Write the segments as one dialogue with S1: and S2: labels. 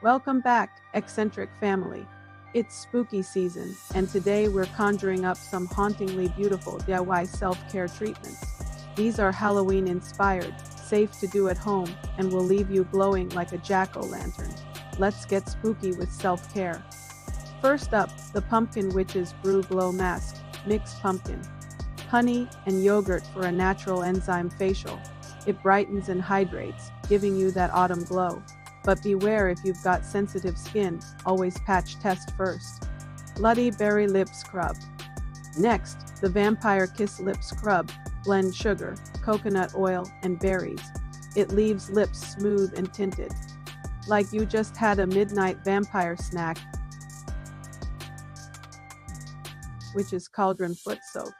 S1: Welcome back, eccentric family. It's spooky season, and today we're conjuring up some hauntingly beautiful DIY self-care treatments. These are Halloween-inspired, safe to do at home, and will leave you glowing like a jack-o'-lantern. Let's get spooky with self-care. First up, the Pumpkin Witch's Brew Glow Mask. Mix pumpkin, honey, and yogurt for a natural enzyme facial. It brightens and hydrates, giving you that autumn glow. But beware, if you've got sensitive skin, always patch test first. Bloody Berry Lip Scrub. Next, the Vampire Kiss Lip Scrub. Blend sugar, coconut oil, and berries. It leaves lips smooth and tinted, like you just had a midnight vampire snack, which is Cauldron foot soap.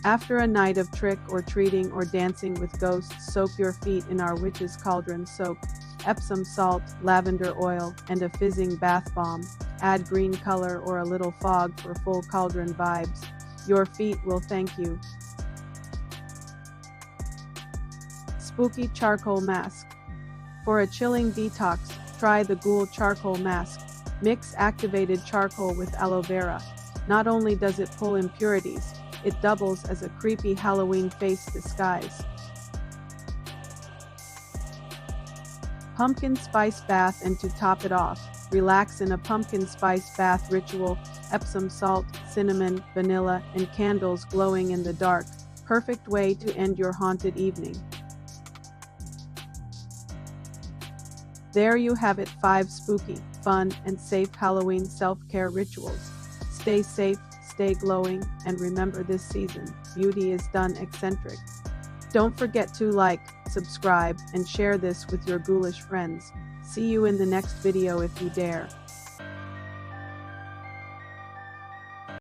S1: After a night of trick-or-treating or dancing with ghosts, soak your feet in our Witch's Cauldron soap. Epsom salt, lavender oil, and a fizzing bath bomb. Add green color or a little fog for full cauldron vibes. Your feet will thank you. Spooky Charcoal Mask. For a chilling detox, try the Ghoul Charcoal Mask. Mix activated charcoal with aloe vera. Not only does it pull impurities, it doubles as a creepy Halloween face disguise. Pumpkin Spice Bath, and to top it off, relax in a pumpkin spice bath ritual. Epsom salt, cinnamon, vanilla, and candles glowing in the dark. Perfect way to end your haunted evening. There you have it, 5 spooky, fun, and safe Halloween self-care rituals. Stay safe, stay glowing, and remember, this season, beauty is done eccentric. Don't forget to like, subscribe, and share this with your ghoulish friends. See you in the next video if you dare.